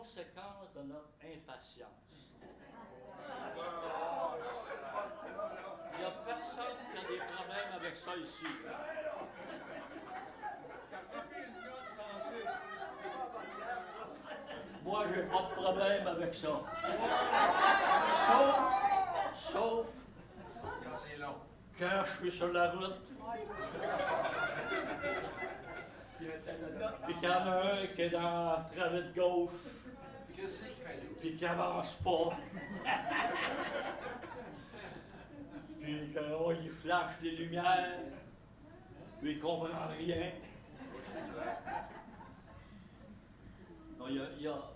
conséquences de notre impatience. Il n'y a personne qui a des problèmes avec ça ici. Moi, j'ai pas de problème avec ça. Sauf quand je suis sur la route. Puis qu'il y en a un qui est dans la travée de gauche. Puis qui avance pas. Puis qu'on y flash des lumières. Puis il comprend rien. Non, il y a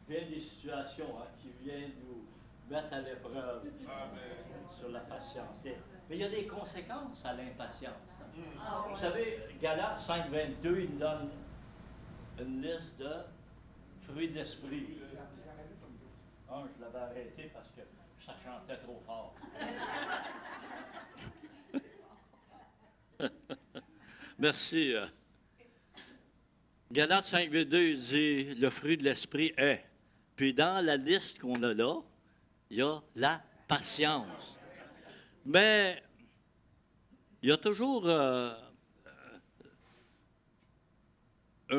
bien des situations qui viennent nous mettre à l'épreuve sur la patience. Mais il y a des conséquences à l'impatience. Vous savez, Galates 5.22, il donne une liste de fruits de l'esprit. Je l'avais arrêté parce que ça chantait trop fort. Merci. Galates 5.22 dit, le fruit de l'esprit est. Puis dans la liste qu'on a là, il y a la patience. Mais il y a toujours un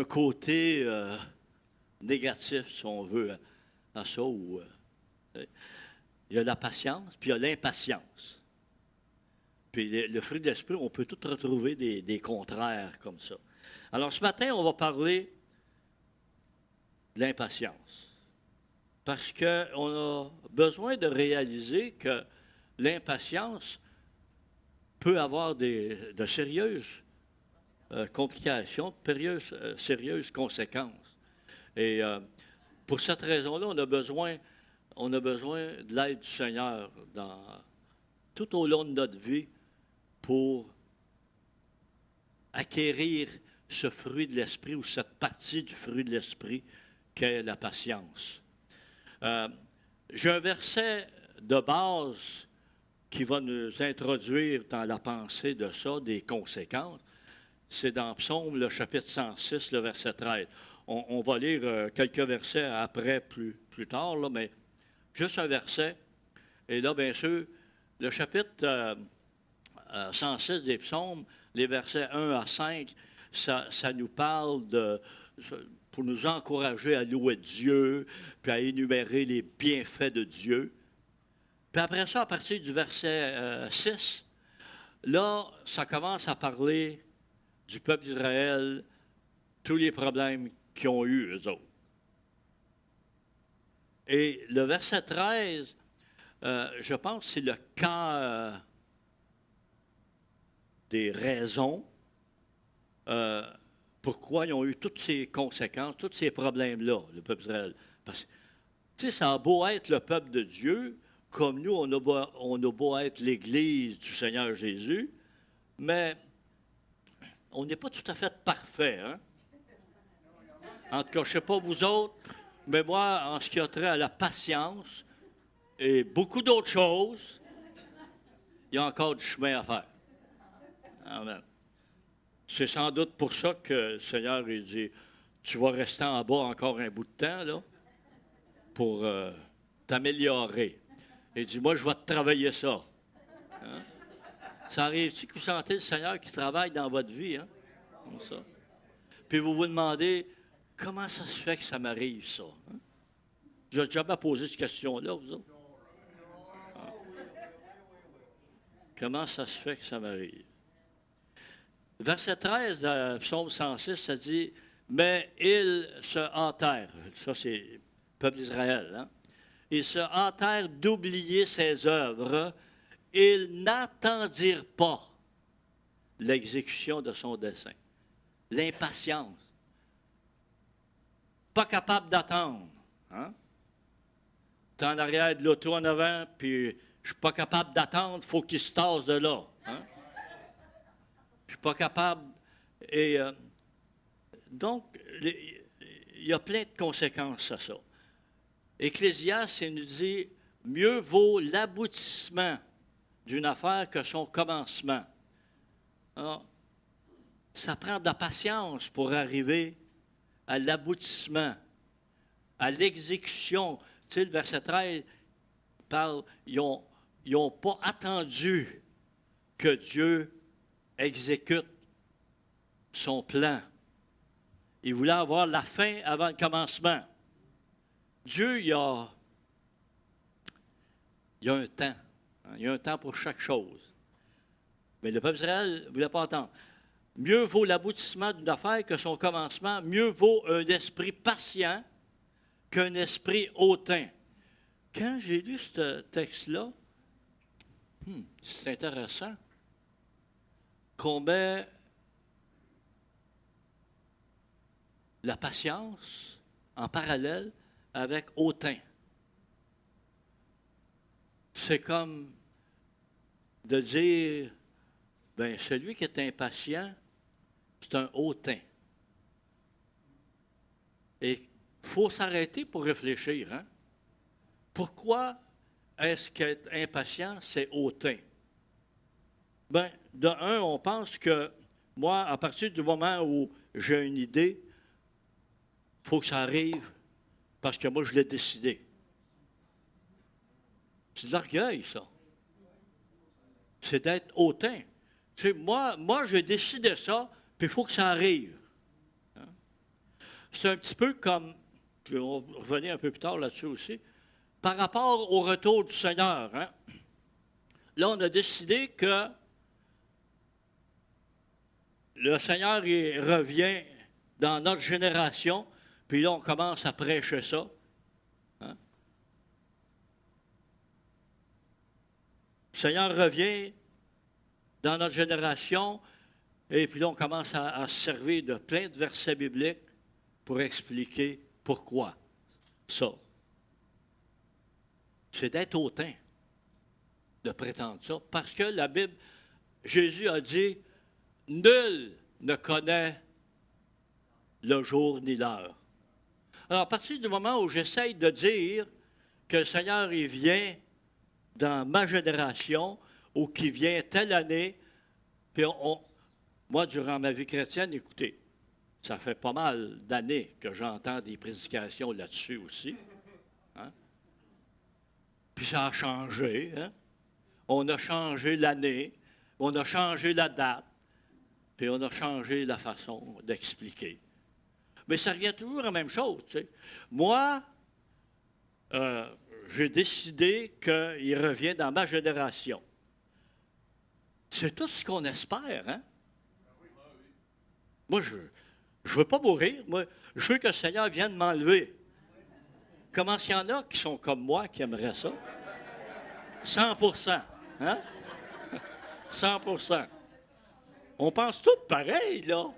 côté négatif, si on veut, à ça. Il y a la patience, puis il y a l'impatience. Puis le fruit de l'esprit, on peut tout retrouver des contraires comme ça. Alors ce matin, on va parler de l'impatience. Parce qu'on a besoin de réaliser que l'impatience peut avoir de sérieuses complications, de sérieuses conséquences. Et pour cette raison-là, on a besoin de l'aide du Seigneur tout au long de notre vie pour acquérir ce fruit de l'esprit ou cette partie du fruit de l'esprit qu'est la patience. J'ai un verset de base qui va nous introduire dans la pensée de ça, des conséquences. C'est dans Psaume, le chapitre 106, le verset 13. On va lire quelques versets après, plus tard, là, mais juste un verset. Et là, bien sûr, le chapitre 106 des Psaumes, les versets 1 à 5, ça nous parle pour nous encourager à louer Dieu, puis à énumérer les bienfaits de Dieu. Puis après ça, à partir du verset 6, là, ça commence à parler du peuple d'Israël, tous les problèmes qu'ils ont eus, eux autres. Et le verset 13, je pense que c'est le cœur des raisons pourquoi ils ont eu toutes ces conséquences, tous ces problèmes-là, le peuple d'Israël. Parce que, tu sais, ça a beau être le peuple de Dieu, comme nous, on a beau être l'Église du Seigneur Jésus, mais on n'est pas tout à fait parfait, hein? En tout cas, je ne sais pas vous autres, mais moi, en ce qui a trait à la patience et beaucoup d'autres choses, il y a encore du chemin à faire. Amen. C'est sans doute pour ça que le Seigneur il dit, tu vas rester en bas encore un bout de temps, là, pour t'améliorer. Il dit, moi, je vais te travailler ça. Hein? Ça arrive-tu que vous sentez le Seigneur qui travaille dans votre vie, hein? Comme ça. Puis vous vous demandez, comment ça se fait que ça m'arrive, ça? Hein? Je n'ai jamais posé cette question-là, vous autres. Hein? Comment ça se fait que ça m'arrive? Verset 13 de Psaume 106, ça dit, « Mais ils se hâtèrent », ça c'est le peuple d'Israël, hein? « Ils se hâtèrent d'oublier ses œuvres, ils n'attendirent pas l'exécution de son dessein. » L'impatience. Pas capable d'attendre. Hein? T'es en arrière de l'auto en avant, puis je suis pas capable d'attendre, il faut qu'il se tasse de là. Hein? Je suis pas capable. Et donc, il y a plein de conséquences à ça. Ecclésiaste, il nous dit, mieux vaut l'aboutissement d'une affaire que son commencement. Alors, ça prend de la patience pour arriver à l'aboutissement. à l'exécution. Tu sais, le verset 13 parle, ils n'ont pas attendu que Dieu exécute son plan. Il voulait avoir la fin avant le commencement. Dieu, il y a un temps. Il y a un temps pour chaque chose. Mais le peuple d'Israël ne voulait pas entendre. Mieux vaut l'aboutissement d'une affaire que son commencement. Mieux vaut un esprit patient qu'un esprit hautain. Quand j'ai lu ce texte-là, c'est intéressant qu'on met la patience en parallèle avec hautain. C'est comme de dire, ben celui qui est impatient, c'est un hautain. Et il faut s'arrêter pour réfléchir. Hein? Pourquoi est-ce qu'être impatient, c'est hautain? Bien, de un, on pense que moi, à partir du moment où j'ai une idée, il faut que ça arrive parce que moi, je l'ai décidé. C'est de l'orgueil, ça. C'est d'être hautain. Tu sais, moi j'ai décidé ça, puis il faut que ça arrive. Hein? C'est un petit peu comme, puis on va revenir un peu plus tard là-dessus aussi, par rapport au retour du Seigneur. Hein? Là, on a décidé que le Seigneur il revient dans notre génération, puis là, on commence à prêcher ça. Hein? Le Seigneur revient dans notre génération, et puis là, on commence à se servir de plein de versets bibliques pour expliquer pourquoi ça. C'est d'être hautain de prétendre ça, parce que la Bible, Jésus a dit, nul ne connaît le jour ni l'heure. Alors, à partir du moment où j'essaye de dire que le Seigneur, il vient dans ma génération, ou qu'il vient telle année, puis moi, durant ma vie chrétienne, écoutez, ça fait pas mal d'années que j'entends des prédications là-dessus aussi. Hein? Puis ça a changé. Hein? On a changé l'année, on a changé la date, puis on a changé la façon d'expliquer. Mais ça revient toujours à la même chose. Tu sais. Moi, j'ai décidé qu'il revient dans ma génération. C'est tout ce qu'on espère, hein? Moi, je ne veux pas mourir. Moi, je veux que le Seigneur vienne m'enlever. Comment s'il y en a qui sont comme moi, qui aimeraient ça? 100%. Hein? 100%. On pense tous pareil, là.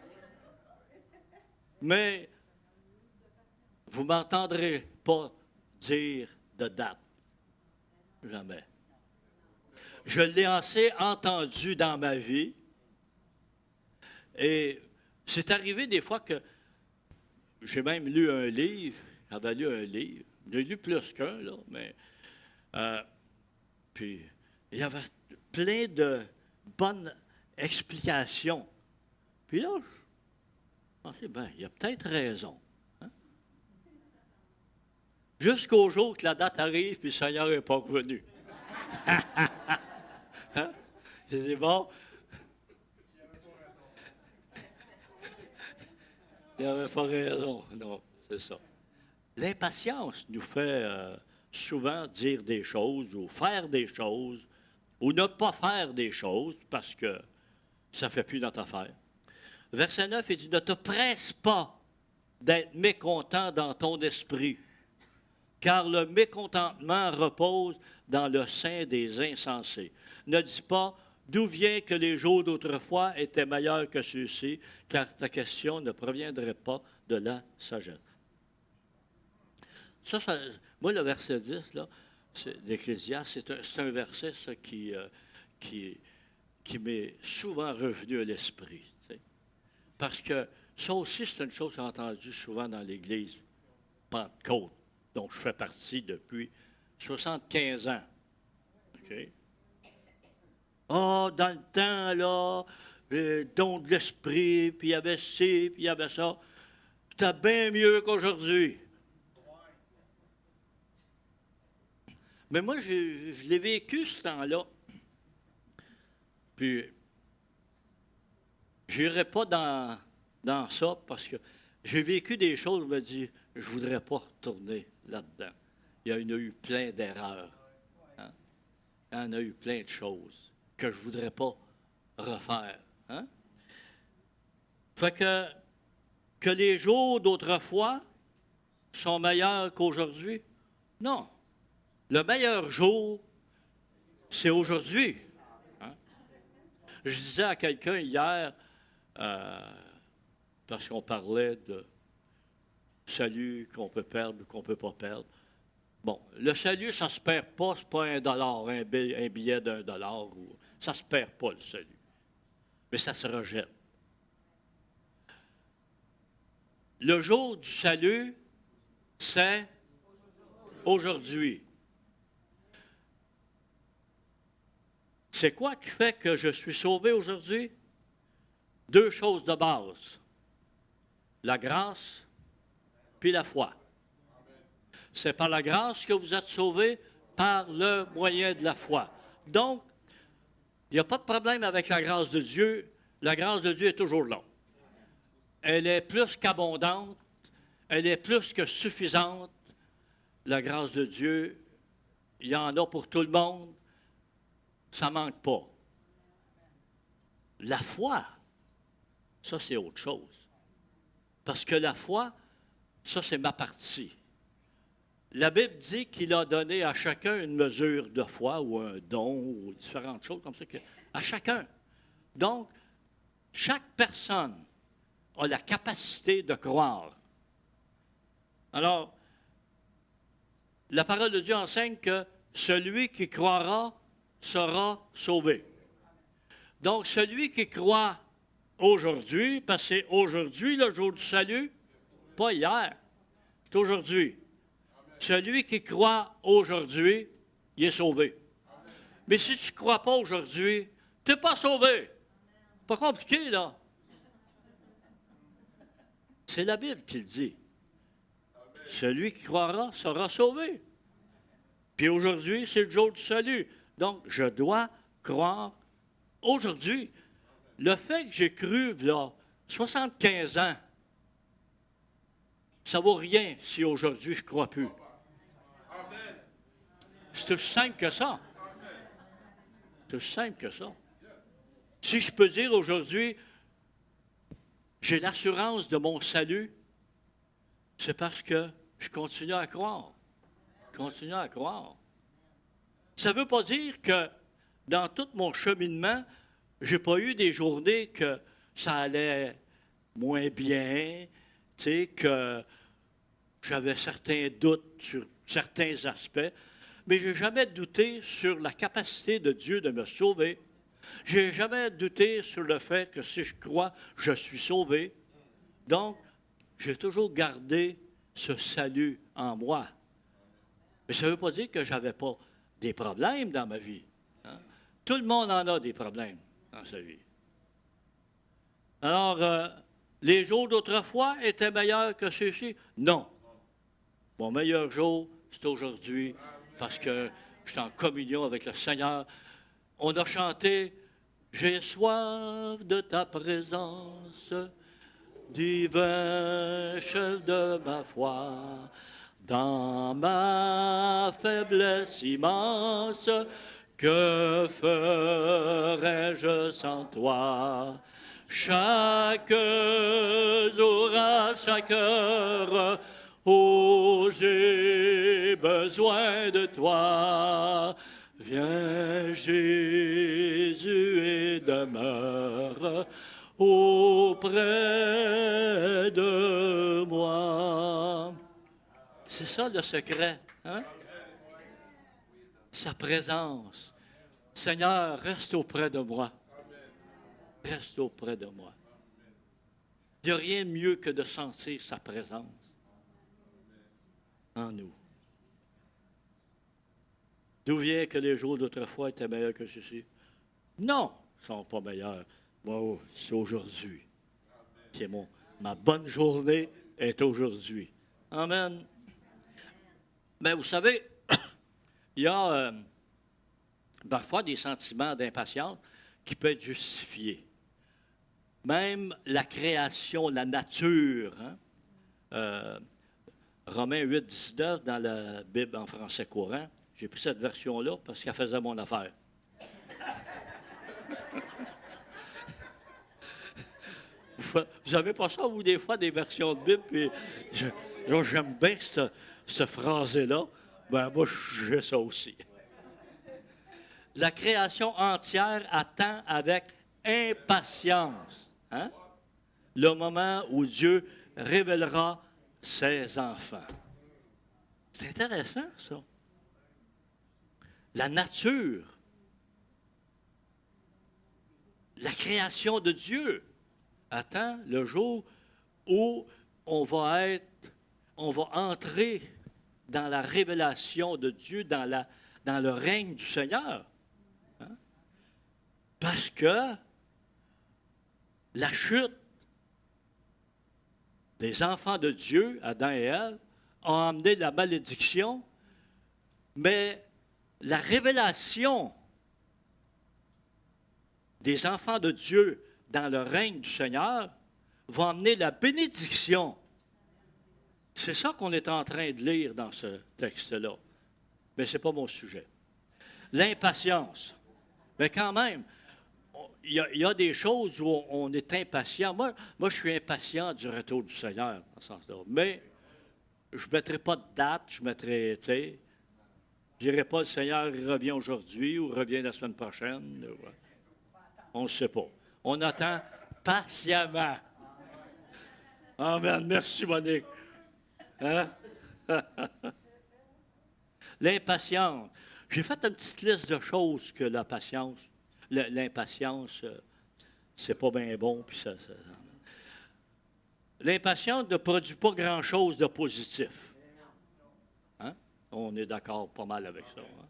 Mais vous ne m'entendrez pas dire de date. Jamais. Je l'ai assez entendu dans ma vie. Et c'est arrivé des fois que j'ai même lu un livre. J'avais lu un livre. J'ai lu plus qu'un, là, mais... puis, il y avait plein de bonnes explications. Puis là, je pensais, ben, il y a peut-être raison. Hein? Jusqu'au jour que la date arrive, puis le Seigneur n'est pas revenu. Hein? C'est bon. Il n'avait pas raison. Non, c'est ça. L'impatience nous fait souvent dire des choses ou faire des choses ou ne pas faire des choses parce que ça ne fait plus notre affaire. Verset 9, il dit, ne te presse pas d'être mécontent dans ton esprit, car le mécontentement repose dans le sein des insensés. Ne dis pas, d'où vient que les jours d'autrefois étaient meilleurs que ceux-ci, car ta question ne proviendrait pas de la sagesse. Moi, le verset 10, là, d'Ecclésiaste, c'est un verset ça, qui m'est souvent revenu à l'esprit. Tu sais. Parce que ça aussi, c'est une chose que j'ai entendue souvent dans l'Église Pentecôte, dont je fais partie depuis 75 ans. OK? Ah, dans le temps, là, don de l'esprit, puis il y avait ci, puis il y avait ça. C'était bien mieux qu'aujourd'hui. Mais moi, je l'ai vécu ce temps-là. Puis, je n'irai pas dans ça parce que j'ai vécu des choses, je me dis, je ne voudrais pas retourner là-dedans. Il y en a eu plein d'erreurs. Hein? Il y en a eu plein de choses que je ne voudrais pas refaire. Hein? Fait que les jours d'autrefois sont meilleurs qu'aujourd'hui? Non. Le meilleur jour, c'est aujourd'hui. Hein? Je disais à quelqu'un hier, parce qu'on parlait de salut qu'on peut perdre ou qu'on ne peut pas perdre. Bon, le salut, ça ne se perd pas, ce n'est pas $1, un billet d'$1. Ça ne se perd pas, le salut. Mais ça se rejette. Le jour du salut, c'est aujourd'hui. C'est quoi qui fait que je suis sauvé aujourd'hui? Deux choses de base. La grâce puis la foi. C'est par la grâce que vous êtes sauvés, par le moyen de la foi. Donc, il n'y a pas de problème avec la grâce de Dieu. La grâce de Dieu est toujours là. Elle est plus qu'abondante. Elle est plus que suffisante. La grâce de Dieu, il y en a pour tout le monde. Ça ne manque pas. La foi, ça, c'est autre chose. Parce que la foi, ça, c'est ma partie. La Bible dit qu'il a donné à chacun une mesure de foi ou un don ou différentes choses comme ça, à chacun. Donc, chaque personne a la capacité de croire. Alors, la parole de Dieu enseigne que celui qui croira sera sauvé. Donc, celui qui croit aujourd'hui, parce que c'est aujourd'hui le jour du salut, pas hier, c'est aujourd'hui. Celui qui croit aujourd'hui, il est sauvé. Mais si tu ne crois pas aujourd'hui, tu n'es pas sauvé. Pas compliqué, là. C'est la Bible qui le dit. Celui qui croira sera sauvé. Puis aujourd'hui, c'est le jour du salut. Donc, je dois croire aujourd'hui. Le fait que j'ai cru, là, 75 ans, ça ne vaut rien si aujourd'hui je ne crois plus. C'est aussi simple que ça. C'est aussi simple que ça. Si je peux dire aujourd'hui, j'ai l'assurance de mon salut, c'est parce que je continue à croire. Je continue à croire. Ça ne veut pas dire que dans tout mon cheminement, je n'ai pas eu des journées que ça allait moins bien, tu sais, que j'avais certains doutes sur certains aspects, mais je n'ai jamais douté sur la capacité de Dieu de me sauver. Je n'ai jamais douté sur le fait que si je crois, je suis sauvé. Donc, j'ai toujours gardé ce salut en moi. Mais ça ne veut pas dire que je n'avais pas des problèmes dans ma vie. Hein? Tout le monde en a des problèmes dans sa vie. Alors, les jours d'autrefois étaient meilleurs que ceux-ci? Non. Mon meilleur jour, c'est aujourd'hui, parce que je suis en communion avec le Seigneur. On a chanté « J'ai soif de ta présence, divin chef de ma foi, dans ma faiblesse immense, que ferais-je sans toi? Chaque jour, à chaque heure, oh, j'ai besoin de toi. Viens, Jésus, et demeure auprès de moi. C'est ça le secret, hein? Sa présence. Seigneur, reste auprès de moi. Reste auprès de moi. Il n'y a rien de mieux que de sentir sa présence en nous. D'où vient que les jours d'autrefois étaient meilleurs que ceux-ci? Non, ils ne sont pas meilleurs. Moi, c'est aujourd'hui. Ma bonne journée est aujourd'hui. Amen. Mais vous savez, Il y a parfois des sentiments d'impatience qui peuvent être justifiés. Même la création, la nature. Hein? Romains 8, 19, dans la Bible en français courant, j'ai pris cette version-là parce qu'elle faisait mon affaire. Vous n'avez pas ça, vous, des fois, des versions de Bible, puis j'aime bien cette phrase-là. Ben, moi, j'ai ça aussi. La création entière attend avec impatience, hein, le moment où Dieu révélera ses enfants. C'est intéressant, ça. La nature, la création de Dieu attend le jour où on va entrer dans la révélation de Dieu, dans le règne du Seigneur. Hein? Parce que la chute des enfants de Dieu, Adam et Ève, a amené la malédiction, mais la révélation des enfants de Dieu dans le règne du Seigneur va amener la bénédiction. C'est ça qu'on est en train de lire dans ce texte-là. Mais ce n'est pas mon sujet. L'impatience. Mais quand même, il y a des choses où on est impatient. Moi, je suis impatient du retour du Seigneur, dans ce sens-là. Mais je ne mettrai pas de date, je mettrai, tu sais, je ne dirai pas le Seigneur revient aujourd'hui ou revient la semaine prochaine. On ne sait pas. On attend patiemment. Amen. Merci, Monique. Hein? L'impatience. J'ai fait une petite liste de choses que l'impatience, c'est pas bien bon. Puis l'impatience ne produit pas grand-chose de positif. Hein? On est d'accord pas mal avec ça. Hein?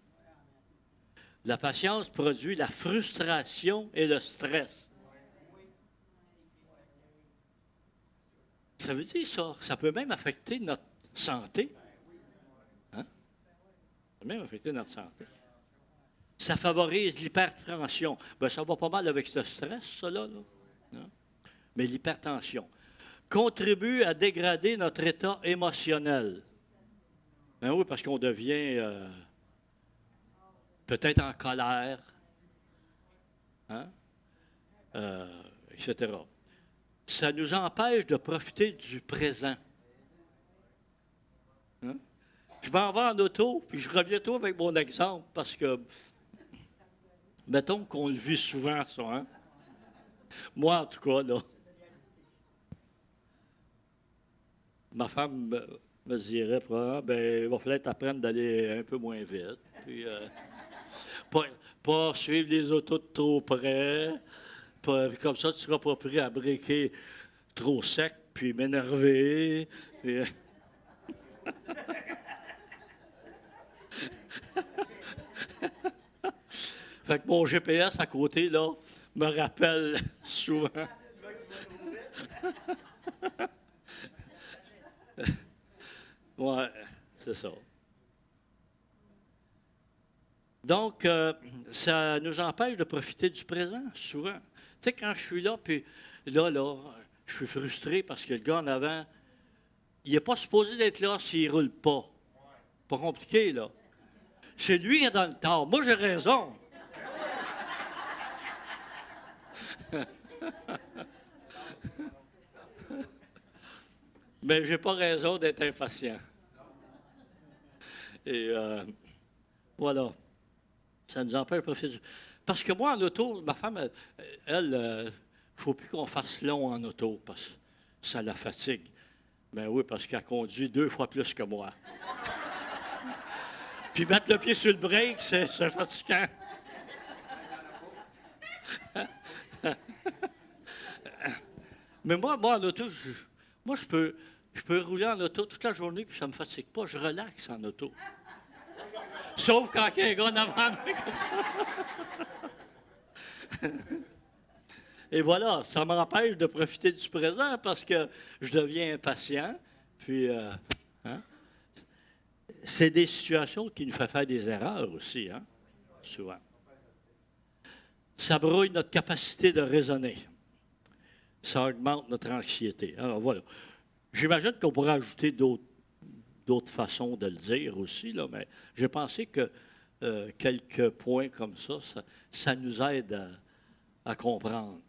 La patience produit la frustration et le stress. Ça veut dire ça. Ça peut même affecter notre santé. Hein? Ça peut même affecter notre santé. Ça favorise l'hypertension. Bien, ça va pas mal avec ce stress, ça, là. Hein? Mais l'hypertension contribue à dégrader notre état émotionnel. Ben oui, parce qu'on devient peut-être en colère, hein? Etc. Ça nous empêche de profiter du présent. Hein? Je m'en vais en auto, puis je reviens tout avec mon exemple, parce que, mettons qu'on le vit souvent, ça, hein? Moi, en tout cas, là. Ma femme me dirait probablement, ben, il va falloir t'apprendre d'aller un peu moins vite, puis pas suivre les autos de trop près, comme ça, tu ne seras pas pris à briquer trop sec, puis m'énerver. Puis... Fait que mon GPS à côté, là, me rappelle souvent. Ouais, c'est ça. Donc, ça nous empêche de profiter du présent, souvent. Tu sais, quand je suis là, puis là, je suis frustré parce que le gars en avant, il n'est pas supposé d'être là s'il ne roule pas. Pas compliqué, là. C'est lui qui est dans le tort. Moi, j'ai raison. Mais je n'ai pas raison d'être impatient. Et voilà. Ça nous empêche de profiter. Parce que moi, en auto, ma femme, elle, il ne faut plus qu'on fasse long en auto, parce que ça la fatigue. Ben oui, parce qu'elle conduit 2 fois plus que moi. Puis mettre le pied sur le break, c'est fatigant. Mais moi, en auto, je peux rouler en auto toute la journée, puis ça ne me fatigue pas. Je relaxe en auto. Sauf quand il y a un gars en avant comme ça. Et voilà, ça m'empêche de profiter du présent parce que je deviens impatient. Puis, hein? c'est des situations qui nous font faire des erreurs aussi, hein, souvent. Ça brouille notre capacité de raisonner. Ça augmente notre anxiété. Alors voilà. J'imagine qu'on pourrait ajouter d'autres façons de le dire aussi, là, mais j'ai pensé que quelques points comme ça nous aide à comprendre.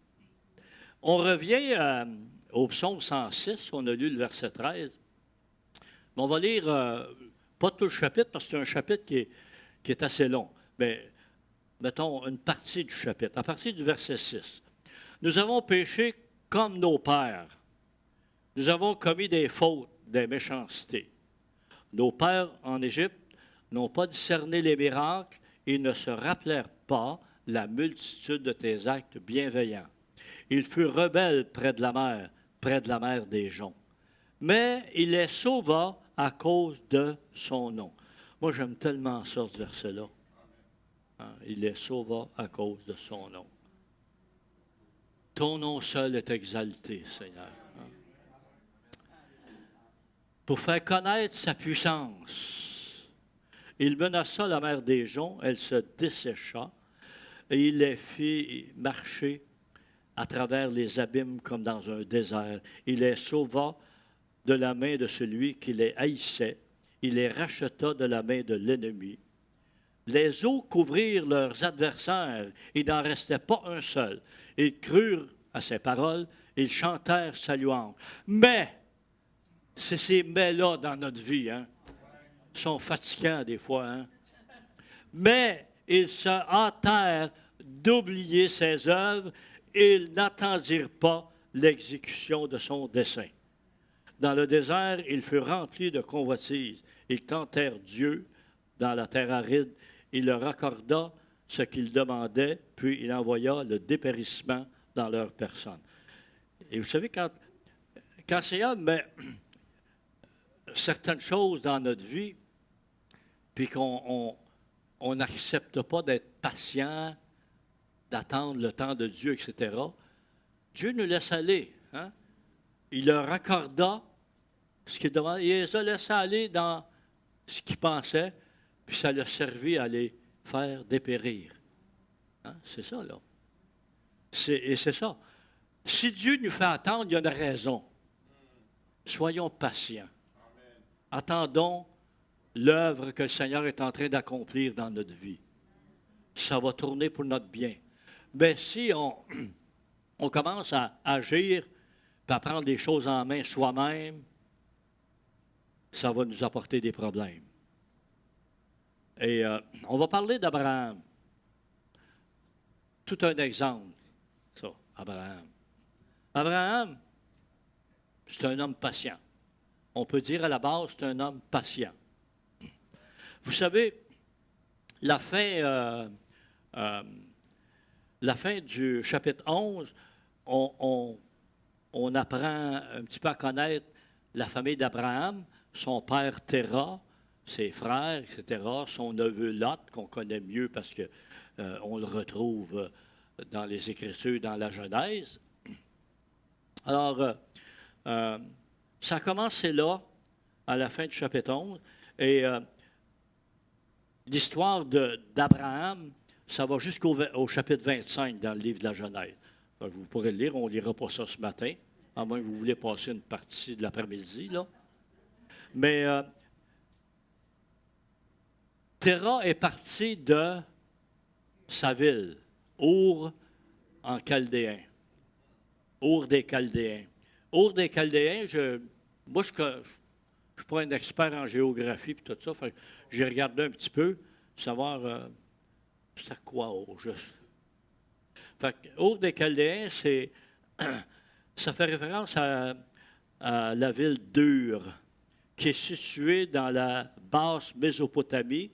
On revient au psaume 106, on a lu le verset 13. Mais on va lire, pas tout le chapitre, parce que c'est un chapitre qui est assez long, mais mettons une partie du chapitre, à partir du verset 6. Nous avons péché comme nos pères. Nous avons commis des fautes, des méchancetés. Nos pères en Égypte n'ont pas discerné les miracles et ne se rappelèrent pas la multitude de tes actes bienveillants. Ils furent rebelles près de la mer des joncs. Mais il les sauva à cause de son nom. Moi, j'aime tellement ça, ce verset-là. Hein? Il les sauva à cause de son nom. Ton nom seul est exalté, Seigneur. Hein? Pour faire connaître sa puissance, il menaça la mer des joncs, elle se dessécha, et il les fit marcher à travers les abîmes comme dans un désert. Il les sauva de la main de celui qui les haïssait. Il les racheta de la main de l'ennemi. Les eaux couvrirent leurs adversaires. Il n'en restait pas un seul. Ils crurent à ses paroles. Ils chantèrent sa louange. Mais, c'est ces mais-là dans notre vie, hein? Ils sont fatigants des fois, hein? Mais ils se hâtèrent d'oublier ses œuvres. Ils n'attendirent pas l'exécution de son dessein. Dans le désert, ils furent remplis de convoitises. Ils tentèrent Dieu dans la terre aride. Il leur accorda ce qu'ils demandaient, puis il envoya le dépérissement dans leur personne. Et vous savez, quand Seigneur met certaines choses dans notre vie, puis qu'on n'accepte pas d'être patient, d'attendre le temps de Dieu, etc., Dieu nous laisse aller. Hein? Il leur accorda ce qu'il demandait. Il les a laissés aller dans ce qu'ils pensaient, puis ça leur servi à les faire dépérir. Hein? C'est ça, là. Et c'est ça. Si Dieu nous fait attendre, il y a une raison. Soyons patients. Attendons l'œuvre que le Seigneur est en train d'accomplir dans notre vie. Ça va tourner pour notre bien. Mais si on commence à agir, puis à prendre les choses en main soi-même, ça va nous apporter des problèmes. Et on va parler d'Abraham. Tout un exemple, ça, Abraham. Abraham, c'est un homme patient. On peut dire à la base, c'est un homme patient. Vous savez, la fin du chapitre 11, on apprend un petit peu à connaître la famille d'Abraham, son père Terah, ses frères, etc., son neveu Lot, qu'on connaît mieux parce qu'on le retrouve dans les Écritures, dans la Genèse. Alors, ça a commencé là, à la fin du chapitre 11, et l'histoire d'Abraham, ça va jusqu'au chapitre 25 dans le livre de la Genèse. Alors, vous pourrez le lire, on ne lira pas ça ce matin, à moins que vous voulez passer une partie de l'après-midi, là. Mais Terah est parti de sa ville, Our en Chaldéen. Our des Chaldéens. Our des Chaldéens, moi, je ne suis pas un expert en géographie et tout ça. J'ai regardé un petit peu, savoir c'est quoi Our. Our des Chaldéens, ça fait référence à la ville d'Ur, qui est située dans la basse Mésopotamie,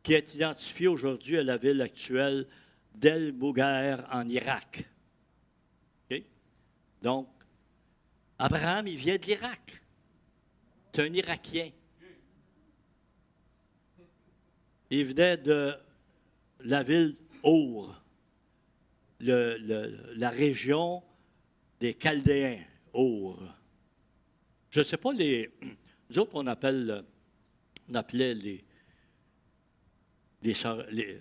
qui est identifiée aujourd'hui à la ville actuelle d'El-Mouguer en Irak. Okay? Donc, Abraham, il vient de l'Irak. C'est un Irakien. Il venait de la ville Our, la région des Chaldéens, Our. Je ne sais pas, nous autres, on appelle on appelait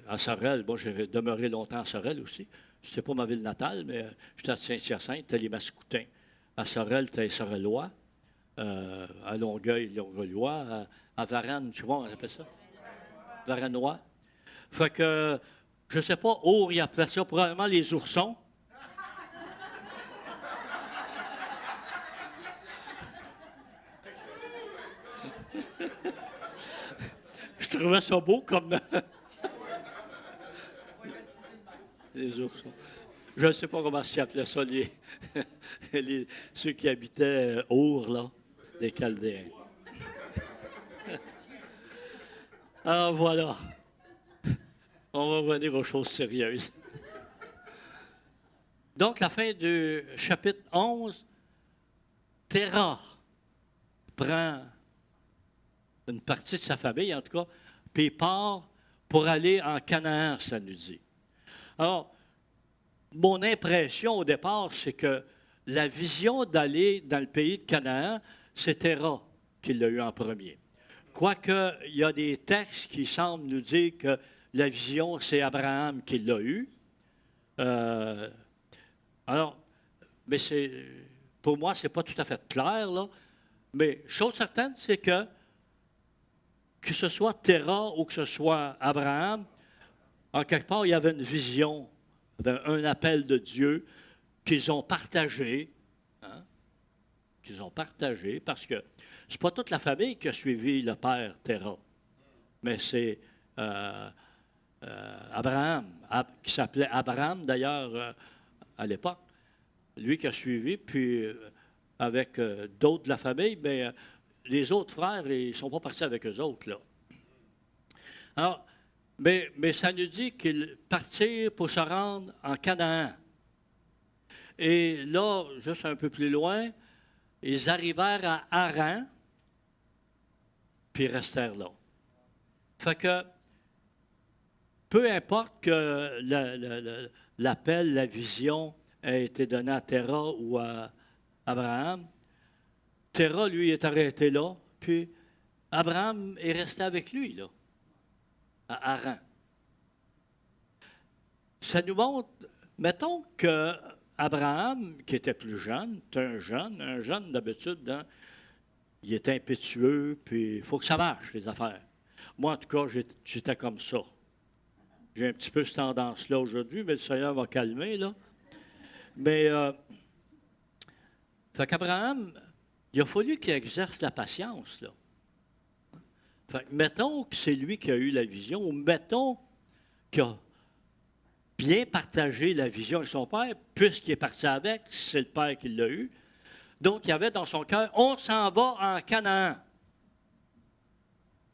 à Sorel. Moi, j'ai demeuré longtemps à Sorel aussi. Ce n'était pas ma ville natale, mais j'étais à Saint-Hyacinthe, c'était les Mascoutins. À Sorel, c'était les Sorellois. À Longueuil, les Longueuillois. À Varennes, tu vois, on appelle ça? Varennois. Fait que, je ne sais pas, il appelait ça probablement les oursons. Je trouvais ça beau comme les oursons. Je ne sais pas comment s'y appelait ça, ceux qui habitaient Our, là, les Chaldéens. Alors voilà. On va revenir aux choses sérieuses. Donc, la fin du chapitre 11, Terah prend une partie de sa famille, en tout cas, puis il part pour aller en Canaan, ça nous dit. Alors, mon impression au départ, c'est que la vision d'aller dans le pays de Canaan, c'est Terah qui l'a eu en premier. Quoique, il y a des textes qui semblent nous dire que la vision, c'est Abraham qui l'a eue. Alors, mais pour moi, ce n'est pas tout à fait clair, là. Mais chose certaine, c'est que ce soit Terah ou que ce soit Abraham, en quelque part, il y avait une vision, un appel de Dieu qu'ils ont partagé, parce que c'est pas toute la famille qui a suivi le père Terah, mais c'est Abraham, qui s'appelait Abraham d'ailleurs à l'époque, lui qui a suivi, puis avec d'autres de la famille, mais les autres frères, ils ne sont pas partis avec eux autres, là. Alors, mais ça nous dit qu'ils partirent pour se rendre en Canaan. Et là, juste un peu plus loin, ils arrivèrent à Haran, puis ils restèrent là. Fait que, peu importe que l'appel, la vision ait été donné à Terah ou à Abraham, Terah, lui, est arrêté là, puis Abraham est resté avec lui, là, à Haran. Ça nous montre, mettons que Abraham, qui était plus jeune, c'est un jeune d'habitude, hein, il est impétueux, puis il faut que ça marche, les affaires. Moi, en tout cas, j'étais comme ça. J'ai un petit peu cette tendance-là aujourd'hui, mais le Seigneur va calmer, là. Mais, fait qu'Abraham, il a fallu qu'il exerce la patience, là. Fait que mettons que c'est lui qui a eu la vision, ou mettons qu'il a bien partagé la vision avec son père, puisqu'il est parti avec, c'est le père qui l'a eu. Donc, il y avait dans son cœur, on s'en va en Canaan.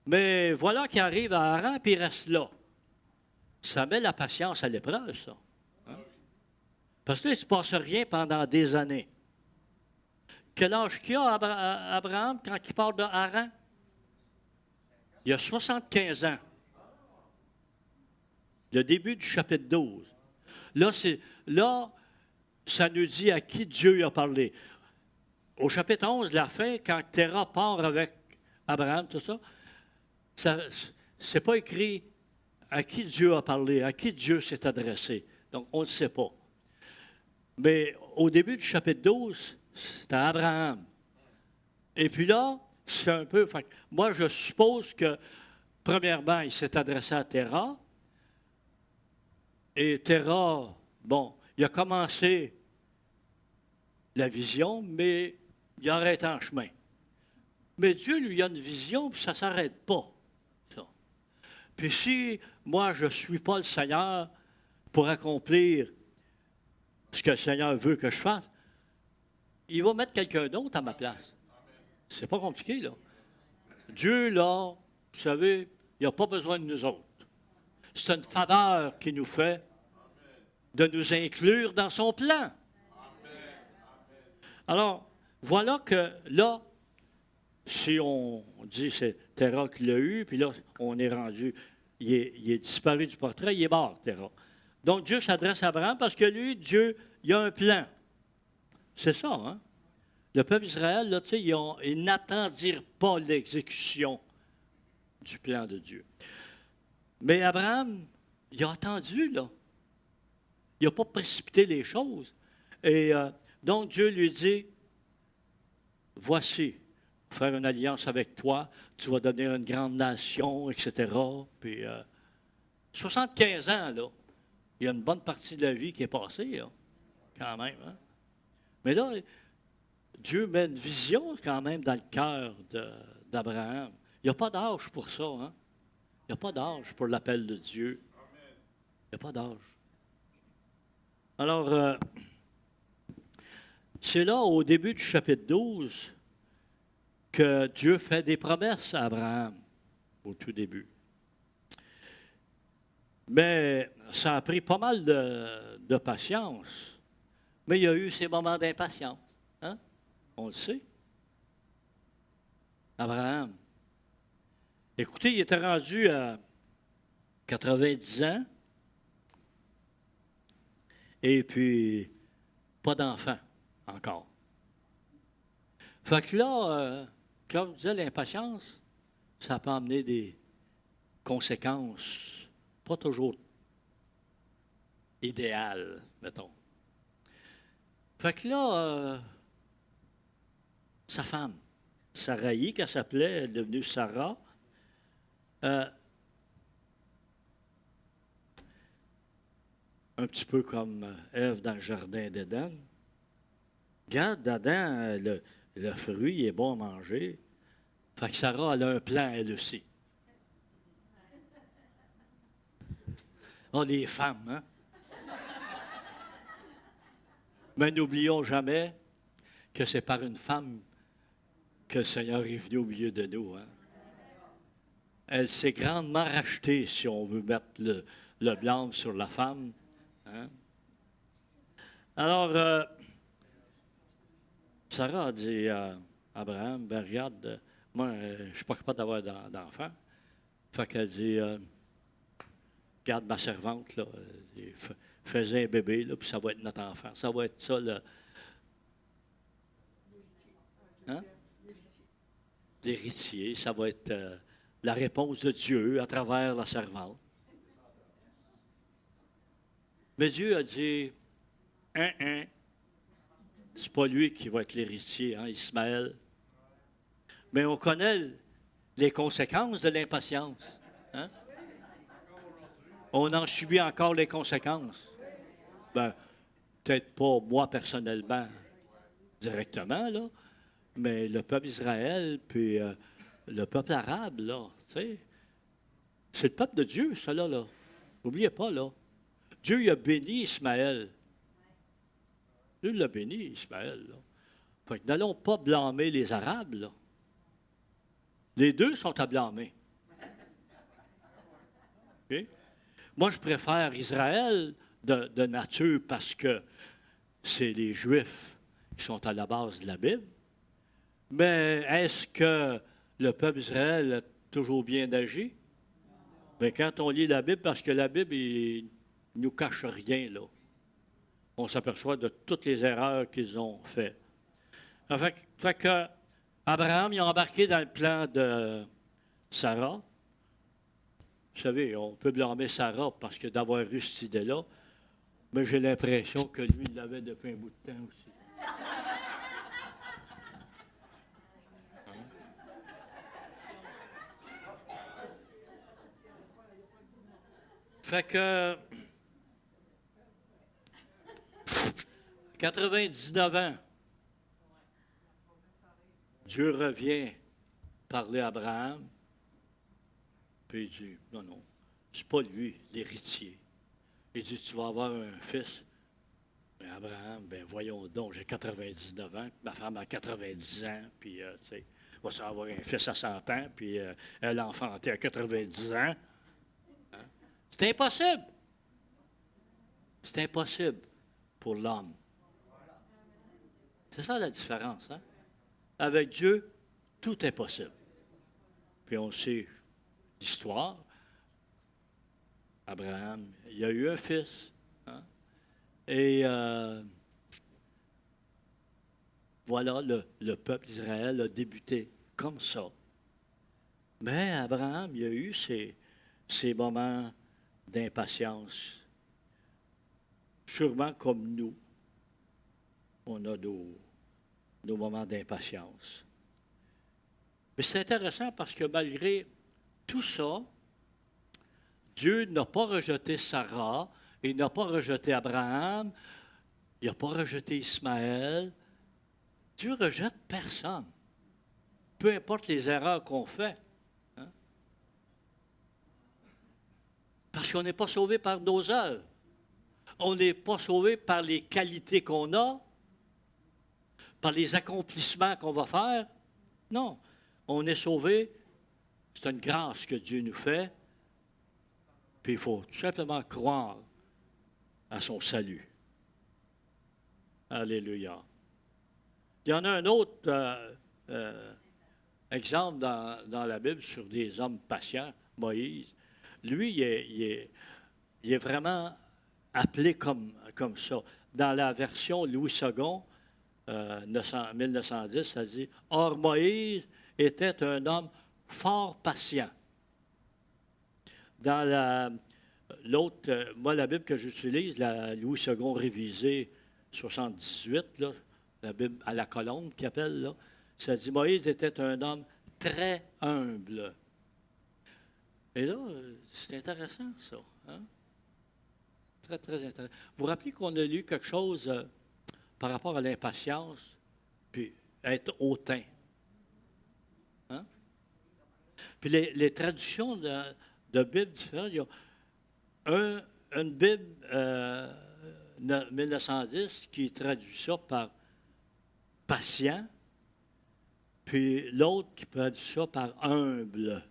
Mais voilà qu'il arrive à Haran, puis il reste là. Ça met la patience à l'épreuve, ça. Hein? Parce que là, il ne se passe rien pendant des années. Quel âge qu'il a, Abraham, quand il part de Haran? Il a 75 ans. Le début du chapitre 12. Là, ça nous dit à qui Dieu a parlé. Au chapitre 11, la fin, quand Terah part avec Abraham, tout ça, c'est pas écrit à qui Dieu a parlé, à qui Dieu s'est adressé. Donc, on ne sait pas. Mais au début du chapitre 12, c'était Abraham. Et puis là, c'est un peu... moi, je suppose que, premièrement, il s'est adressé à Terah. Et Terah, bon, il a commencé la vision, mais il arrête en chemin. Mais Dieu, lui, a une vision, puis ça ne s'arrête pas. Ça. Puis si moi, je ne suis pas le Seigneur pour accomplir ce que le Seigneur veut que je fasse, il va mettre quelqu'un d'autre à ma place. C'est pas compliqué, là. Dieu, là, vous savez, il n'a pas besoin de nous autres. C'est une faveur qu'il nous fait de nous inclure dans son plan. Alors, voilà que là, si on dit c'est Terah qui l'a eu, puis là, on est rendu, il est disparu du portrait, il est mort, Terah. Donc, Dieu s'adresse à Abraham parce que lui, Dieu, il a un plan. C'est ça, hein? Le peuple d'Israël, là, tu sais, ils n'attendirent pas l'exécution du plan de Dieu. Mais Abraham, il a attendu, là. Il n'a pas précipité les choses. Et donc Dieu lui dit, voici, faire une alliance avec toi, tu vas devenir une grande nation, etc. Puis 75 ans, là, il y a une bonne partie de la vie qui est passée, là, quand même. Hein? Mais là, Dieu met une vision quand même dans le cœur d'Abraham. Il n'y a pas d'âge pour ça. Hein? Il n'y a pas d'âge pour l'appel de Dieu. Il n'y a pas d'âge. Alors, c'est là, au début du chapitre 12, que Dieu fait des promesses à Abraham, au tout début. Mais ça a pris pas mal de patience. Mais il y a eu ces moments d'impatience. Hein? On le sait. Abraham. Écoutez, il était rendu à 90 ans. Et puis, pas d'enfant encore. Fait que là, comme je disais, l'impatience, ça peut amener des conséquences pas toujours idéales, mettons. Fait que là, sa femme, Saraï, qu'elle s'appelait, elle est devenue Sarah, un petit peu comme Ève dans le jardin d'Éden. Regarde, Adam, le fruit il est bon à manger. Fait que Sarah, elle a un plan, elle aussi. Oh, les femmes, hein? Mais n'oublions jamais que c'est par une femme que le Seigneur est venu au milieu de nous. Hein? Elle s'est grandement rachetée, si on veut mettre le blâme sur la femme. Hein? Alors, Sarah a dit à Abraham, ben regarde, moi, je ne suis pas capable d'avoir d'enfant. Fait qu'elle dit, regarde ma servante, là, faisait un bébé, là, puis ça va être notre enfant. Ça va être ça, là. Hein? L'héritier, ça va être la réponse de Dieu à travers la servante. Mais Dieu a dit, c'est pas lui qui va être l'héritier, hein, Ismaël. Mais on connaît les conséquences de l'impatience. Hein? On en subit encore les conséquences. Ben, peut-être pas moi personnellement, directement, là, mais le peuple Israël, puis le peuple arabe, là, tu sais, c'est le peuple de Dieu, ça, là. N'oubliez pas, là. Dieu il a béni Ismaël. Dieu l'a béni, Ismaël, là. Fait que n'allons pas blâmer les Arabes, là. Les deux sont à blâmer. Okay? Moi, je préfère Israël de nature parce que c'est les Juifs qui sont à la base de la Bible. Mais est-ce que le peuple d'Israël a toujours bien agi? Mais quand on lit la Bible, parce que la Bible, il ne nous cache rien, là. On s'aperçoit de toutes les erreurs qu'ils ont faites. Fait que Abraham, il a embarqué dans le plan de Sarah. Vous savez, on peut blâmer Sarah parce que d'avoir eu cette idée-là, mais j'ai l'impression que lui, il l'avait depuis un bout de temps aussi. Fait que 99 ans, Dieu revient parler à Abraham, puis il dit, non, c'est pas lui, l'héritier. Il dit, tu vas avoir un fils. Mais Abraham, ben voyons donc, j'ai 99 ans, ma femme a 90 ans, puis, tu sais, va va avoir un fils à 100 ans, puis elle a enfanté à 90 ans. Hein? C'est impossible. C'est impossible pour l'homme. C'est ça la différence. Hein? Avec Dieu, tout est possible. Puis on sait l'histoire. Abraham, il y a eu un fils. Hein? Et voilà, le peuple d'Israël a débuté comme ça. Mais Abraham, il a eu ces moments d'impatience. Sûrement comme nous, on a nos moments d'impatience. Mais c'est intéressant parce que malgré tout ça, Dieu n'a pas rejeté Sarah, il n'a pas rejeté Abraham, il n'a pas rejeté Ismaël. Dieu rejette personne, peu importe les erreurs qu'on fait. Hein? Parce qu'on n'est pas sauvé par nos œuvres. On n'est pas sauvé par les qualités qu'on a, par les accomplissements qu'on va faire. Non, on est sauvé, c'est une grâce que Dieu nous fait, puis il faut tout simplement croire à son salut. Alléluia. Il y en a un autre exemple dans la Bible sur des hommes patients, Moïse. Lui, il est vraiment appelé comme ça. Dans la version Louis II, 1910, ça dit « Or, Moïse était un homme fort patient. » Dans l'autre, moi, la Bible que j'utilise, la Louis II révisée 78, là, la Bible à la colombe qui appelle, là, ça dit Moïse était un homme très humble. Et là, c'est intéressant, ça. Hein? Très, très intéressant. Vous vous rappelez qu'on a lu quelque chose par rapport à l'impatience, puis être hautain. Hein? Puis les traductions de Bible différentes, il y a une Bible 1910 qui traduit ça par patient, puis l'autre qui traduit ça par humble.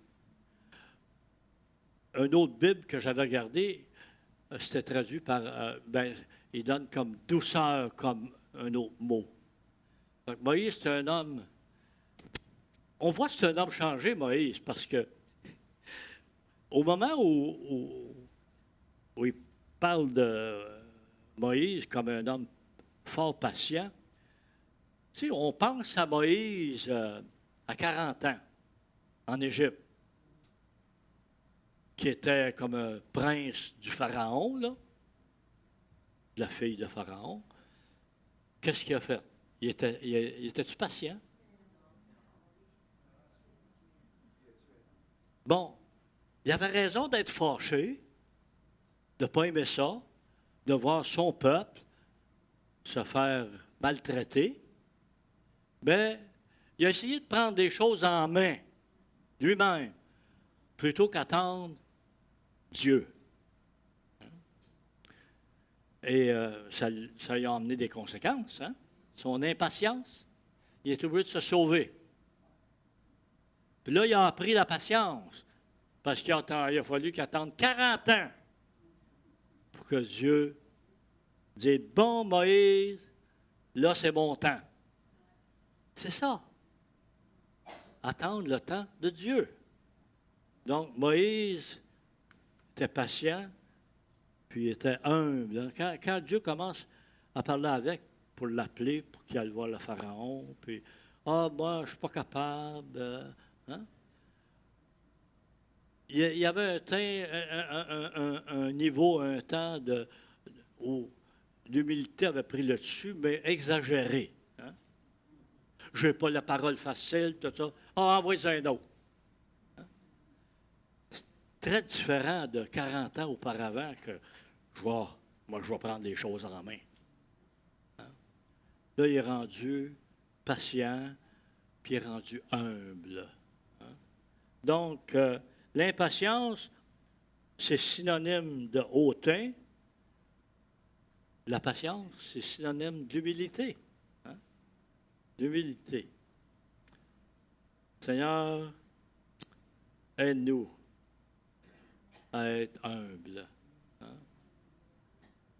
Une autre Bible que j'avais regardée, c'était traduit par, il donne comme douceur comme un autre mot. Donc Moïse, c'est un homme, on voit que c'est un homme changé, Moïse, parce que au moment où il parle de Moïse comme un homme fort patient, tu sais, on pense à Moïse à 40 ans, en Égypte, qui était comme un prince du Pharaon, là, de la fille de Pharaon. Qu'est-ce qu'il a fait? Il était-tu patient? Bon, il avait raison d'être fâché, de ne pas aimer ça, de voir son peuple se faire maltraiter, mais il a essayé de prendre des choses en main, lui-même, plutôt qu'attendre Dieu. Et ça lui a amené des conséquences. Hein? Son impatience, il est obligé de se sauver. Puis là, il a appris la patience, parce qu'il a fallu qu'il attende 40 ans pour que Dieu dise « Bon, Moïse, là, c'est mon temps. » C'est ça. Attendre le temps de Dieu. Donc, Moïse était patient, puis il était humble. Quand Dieu commence à parler avec pour l'appeler, pour qu'il aille voir le Pharaon, puis « Ah, moi, je ne suis pas capable. Hein? » Il y avait un niveau, un temps où l'humilité avait pris le dessus, mais exagéré. Hein? Je n'ai pas la parole facile, tout ça. Ah, envoyez un autre. Hein? C'est très différent de 40 ans auparavant que je vais prendre les choses en main. Hein? Là, il est rendu patient, puis il est rendu humble. Hein? Donc, l'impatience, c'est synonyme de hautain. La patience, c'est synonyme d'humilité. Hein? D'humilité. Seigneur, aide-nous à être humbles. Hein?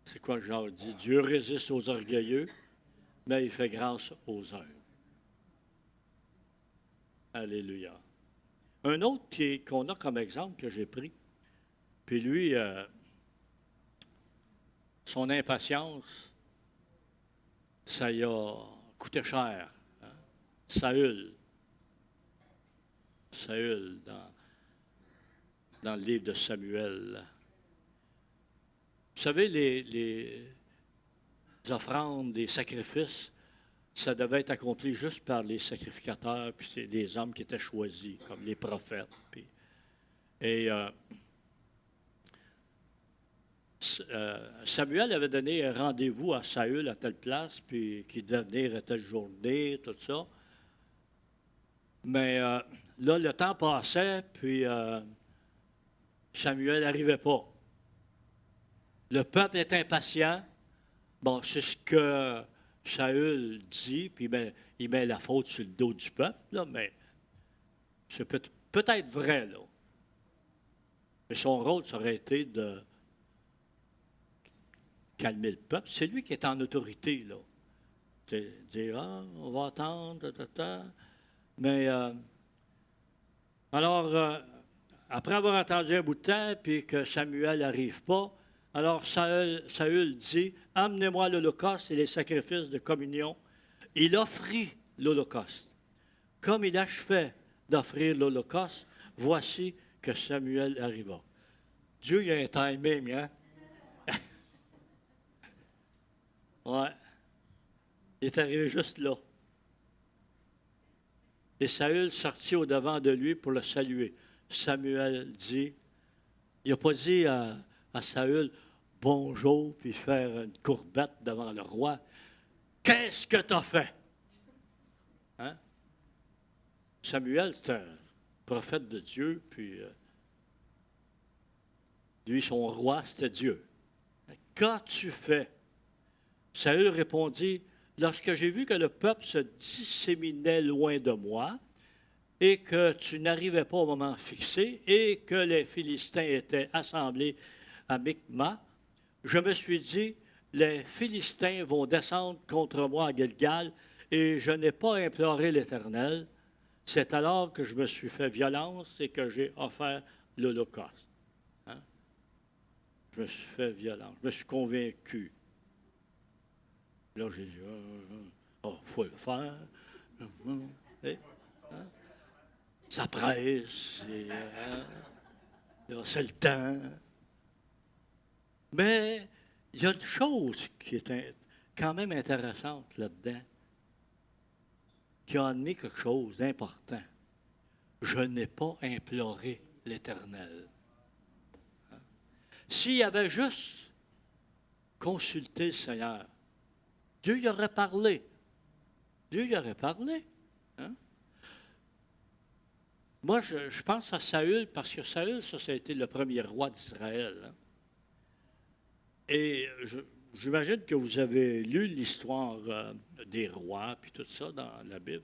C'est quoi que Jacques dit? Dieu résiste aux orgueilleux, mais il fait grâce aux humbles. Alléluia. Un autre qu'on a comme exemple que j'ai pris, puis lui, son impatience, ça lui a coûté cher. Hein? Saül. Saül dans le livre de Samuel. Vous savez, les offrandes, les sacrifices, ça devait être accompli juste par les sacrificateurs, puis c'est des hommes qui étaient choisis, comme les prophètes. Samuel avait donné un rendez-vous à Saül à telle place, puis qu'il devait venir à telle journée, tout ça. Mais là, le temps passait, puis Samuel n'arrivait pas. Le peuple est impatient. Bon, c'est ce que Saül dit, puis il met la faute sur le dos du peuple, là, mais c'est peut-être vrai, là. Mais son rôle, ça aurait été de calmer le peuple. C'est lui qui est en autorité, là. Dire, on va attendre, Mais, alors, après avoir attendu un bout de temps, puis que Samuel n'arrive pas, alors Saül dit, « Amenez-moi l'Holocauste et les sacrifices de communion. » Il offrit l'Holocauste. Comme il achevait d'offrir l'Holocauste, voici que Samuel arriva. Dieu, il a un timing, hein? Ouais. Il est arrivé juste là. Et Saül sortit au-devant de lui pour le saluer. Samuel dit, il n'a pas dit à Saül, bonjour, puis faire une courbette devant le roi. Qu'est-ce que tu as fait? Hein? Samuel, c'est un prophète de Dieu, puis lui, son roi, c'était Dieu. Qu'as-tu fait? Saül répondit, lorsque j'ai vu que le peuple se disséminait loin de moi, et que tu n'arrivais pas au moment fixé, et que les Philistins étaient assemblés à Michma, je me suis dit, les Philistins vont descendre contre moi à Gilgal, et je n'ai pas imploré l'Éternel. C'est alors que je me suis fait violence et que j'ai offert l'Holocauste. Hein? Je me suis fait violence, je me suis convaincu. Là, j'ai dit, faut le faire. Hein? Ça presse, c'est le temps. Mais il y a une chose qui est quand même intéressante là-dedans, qui a amené quelque chose d'important. Je n'ai pas imploré l'Éternel. Hein? S'il avait juste consulté le Seigneur, Dieu y aurait parlé. Dieu y aurait parlé. Hein? Moi, je pense à Saül, parce que Saül, ça a été le premier roi d'Israël. Hein? Et j'imagine que vous avez lu l'histoire des rois, puis tout ça dans la Bible.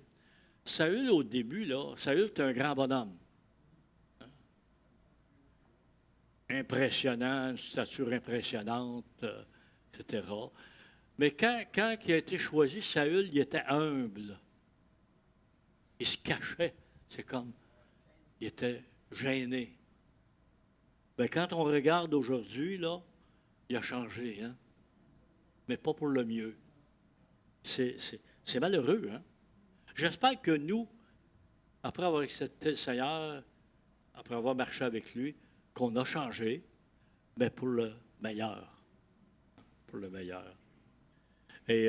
Saül, au début, là, Saül était un grand bonhomme. Hein? Impressionnant, une stature impressionnante, etc. Mais quand il a été choisi, Saül, il était humble. Il se cachait. C'est comme, il était gêné. Mais quand on regarde aujourd'hui, là, il a changé, hein? Mais pas pour le mieux. C'est malheureux, hein? J'espère que nous, après avoir accepté le Seigneur, après avoir marché avec lui, qu'on a changé, mais pour le meilleur. Pour le meilleur. Et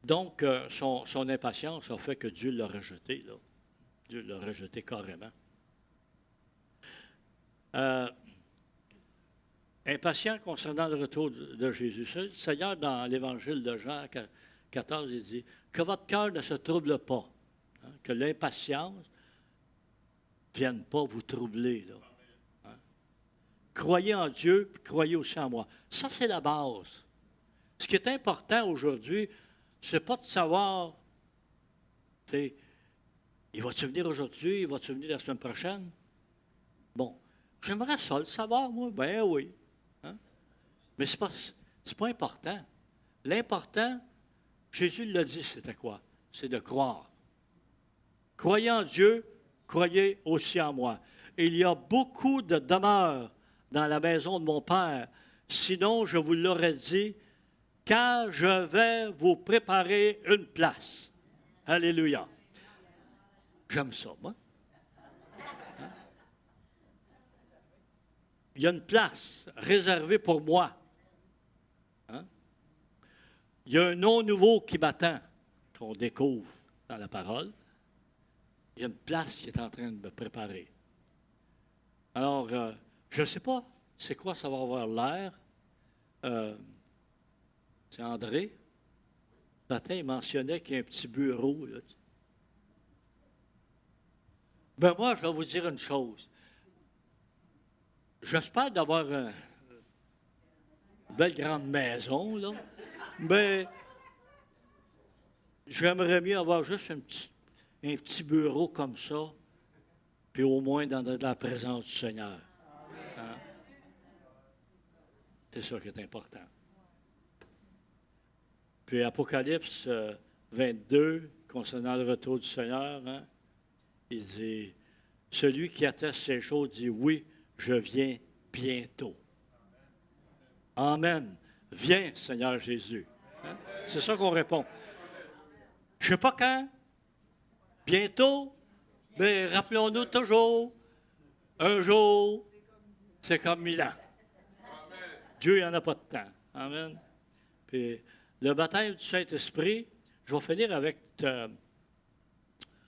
donc, son impatience a fait que Dieu l'a rejeté, là. Dieu l'a rejeté carrément. Impatient concernant le retour de Jésus. Le Seigneur, dans l'Évangile de Jean 14, il dit « Que votre cœur ne se trouble pas, hein, que l'impatience ne vienne pas vous troubler. » là. Hein. Croyez en Dieu, puis croyez aussi en moi. Ça, c'est la base. Ce qui est important aujourd'hui, ce n'est pas de savoir, il va-tu venir aujourd'hui, il va-tu venir la semaine prochaine? Bon, j'aimerais ça le savoir, moi. Ben oui. Hein? Mais ce n'est pas important. L'important, Jésus l'a dit, c'était quoi? C'est de croire. Croyez en Dieu, croyez aussi en moi. Et il y a beaucoup de demeures dans la maison de mon Père. Sinon, je vous l'aurais dit, car je vais vous préparer une place. Alléluia. J'aime ça, moi. Il y a une place réservée pour moi. Hein? Il y a un nom nouveau qui m'attend, qu'on découvre dans la parole. Il y a une place qui est en train de me préparer. Alors, je ne sais pas c'est quoi ça va avoir l'air. C'est André. Ce matin, il mentionnait qu'il y a un petit bureau. Là. Ben moi, je vais vous dire une chose. J'espère d'avoir une belle grande maison, là. Mais j'aimerais mieux avoir juste un petit bureau comme ça, puis au moins dans la présence du Seigneur. Hein? C'est ça qui est important. Puis Apocalypse 22, concernant le retour du Seigneur, hein, il dit, celui qui atteste ces choses dit, oui, je viens bientôt. Amen. Viens, Seigneur Jésus. Hein? C'est ça qu'on répond. Je ne sais pas quand, bientôt, mais rappelons-nous toujours, un jour, c'est comme 1000 ans. Dieu, il n'y en a pas de temps. Amen. Puis, le baptême du Saint-Esprit, je vais finir avec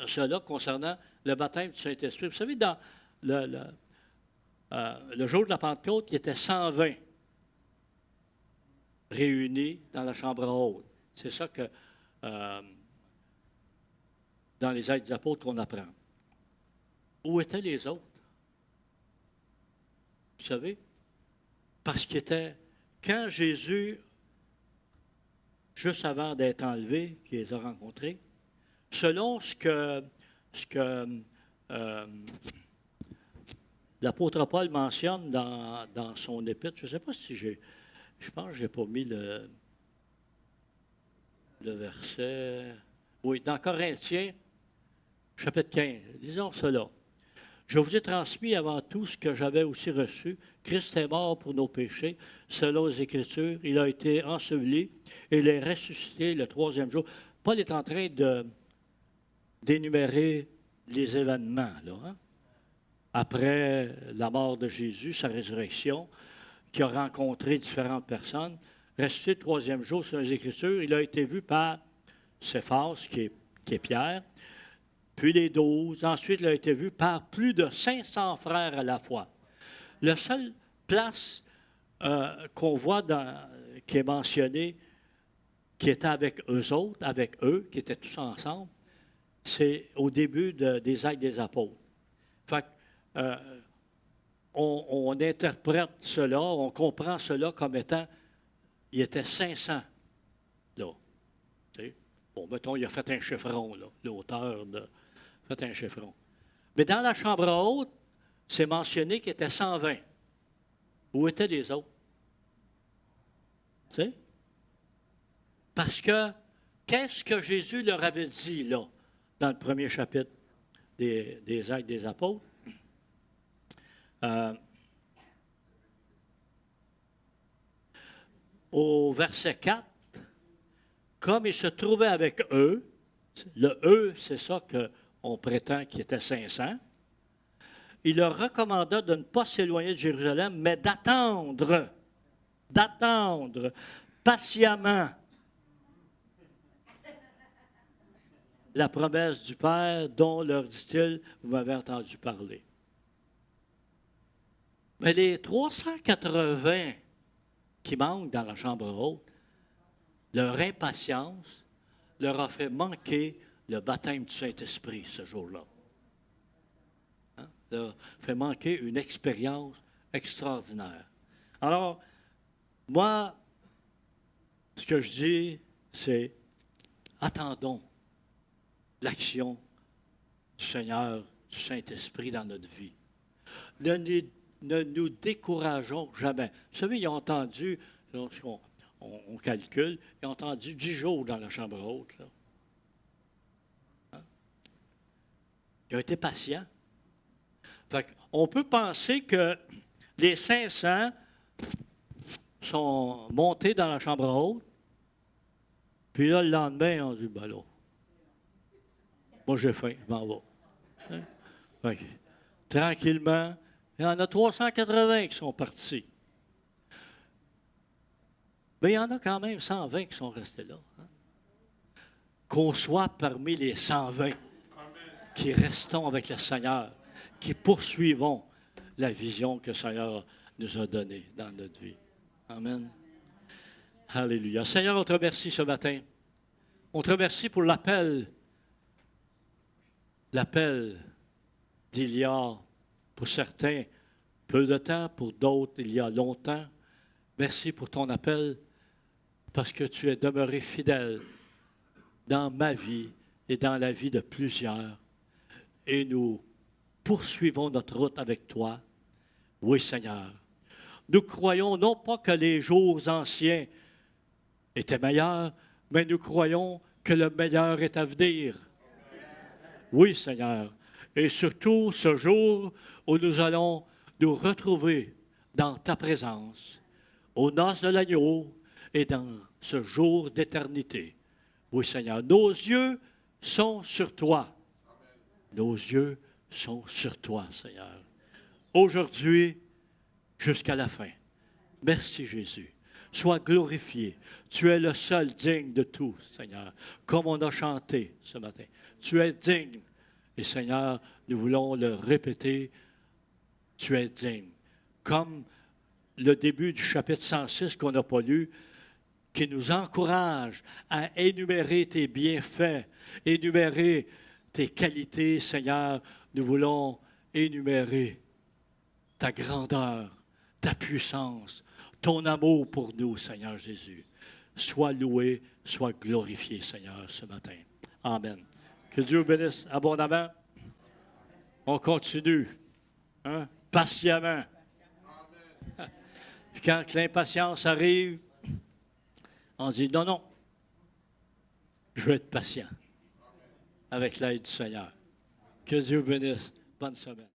cela concernant le baptême du Saint-Esprit. Vous savez, dans le jour de la Pentecôte, il y était 120 réunis dans la chambre haute. C'est ça que, dans les Actes des Apôtres, qu'on apprend. Où étaient les autres? Vous savez? Parce qu'il était, quand Jésus, juste avant d'être enlevé, qu'il les a rencontrés, selon ce que l'apôtre Paul mentionne dans son épître, je ne sais pas si je pense que je n'ai pas mis le verset. Oui, dans Corinthiens, chapitre 15, disons cela. Je vous ai transmis avant tout ce que j'avais aussi reçu. Christ est mort pour nos péchés, selon les Écritures. Il a été enseveli et il est ressuscité le troisième jour. Paul est en train d'énumérer les événements, là, hein? Après la mort de Jésus, sa résurrection, qui a rencontré différentes personnes. Ressuscité le troisième jour, selon les Écritures, il a été vu par Céphas, qui est Pierre, puis les 12. Ensuite, il a été vu par plus de 500 frères à la fois. La seule place qu'on voit qui est mentionnée, qui était avec eux autres, avec eux, qui étaient tous ensemble, c'est au début des Actes des Apôtres. Fait que, on interprète cela, on comprend cela comme étant, il était 500 là. T'sais? Bon, mettons, il a fait un chiffron, là, l'auteur fait un chiffron. Mais dans la chambre haute, c'est mentionné qu'il était 120. Où étaient les autres? Tu sais? Parce que, qu'est-ce que Jésus leur avait dit, là, dans le premier chapitre des Actes des Apôtres? Au verset 4, comme il se trouvait avec eux, le eux, c'est ça qu'on prétend qu'il était 500, il leur recommanda de ne pas s'éloigner de Jérusalem, mais d'attendre patiemment la promesse du Père dont, leur dit-il, vous m'avez entendu parler. Mais les 380 qui manquent dans la chambre haute, leur impatience leur a fait manquer le baptême du Saint-Esprit ce jour-là. Hein? Leur a fait manquer une expérience extraordinaire. Alors, moi, ce que je dis, c'est attendons l'action du Seigneur, du Saint-Esprit dans notre vie. Ne nous décourageons jamais. Vous savez, ils ont entendu, lorsqu'on calcule, ils ont entendu 10 jours dans la chambre haute. Là. Hein? Ils ont été patients. Fait on peut penser que les 500 sont montés dans la chambre haute, puis là, le lendemain, on dit, ben là, moi j'ai faim, je m'en vais. Hein? Fait que, tranquillement, il y en a 380 qui sont partis. Mais il y en a quand même 120 qui sont restés là. Hein? Qu'on soit parmi les 120 qui restons avec le Seigneur, qui poursuivons la vision que le Seigneur nous a donnée dans notre vie. Amen. Alléluia. Seigneur, on te remercie ce matin. On te remercie pour l'appel d'il y a, pour certains, peu de temps, pour d'autres, il y a longtemps. Merci pour ton appel, parce que tu es demeuré fidèle dans ma vie et dans la vie de plusieurs. Et nous poursuivons notre route avec toi. Oui, Seigneur. Nous croyons non pas que les jours anciens étaient meilleurs, mais nous croyons que le meilleur est à venir. Oui, Seigneur. Et surtout ce jour où nous allons nous retrouver dans ta présence, aux noces de l'agneau et dans ce jour d'éternité. Oui, Seigneur. Nos yeux sont sur toi. Nos yeux sont sur toi, Seigneur. Aujourd'hui, jusqu'à la fin. Merci, Jésus. Sois glorifié. Tu es le seul digne de tout, Seigneur. Comme on a chanté ce matin. Tu es digne. Et Seigneur, nous voulons le répéter. Tu es digne. Comme le début du chapitre 106 qu'on n'a pas lu, qui nous encourage à énumérer tes bienfaits, énumérer tes qualités, Seigneur. Nous voulons énumérer ta grandeur, ta puissance, ton amour pour nous, Seigneur Jésus. Sois loué, sois glorifié, Seigneur, ce matin. Amen. Que Dieu vous bénisse abondamment. On continue, hein, patiemment. Quand l'impatience arrive, on dit non, non, je vais être patient avec l'aide du Seigneur. Que Dieu vous bénisse. Bonne semaine.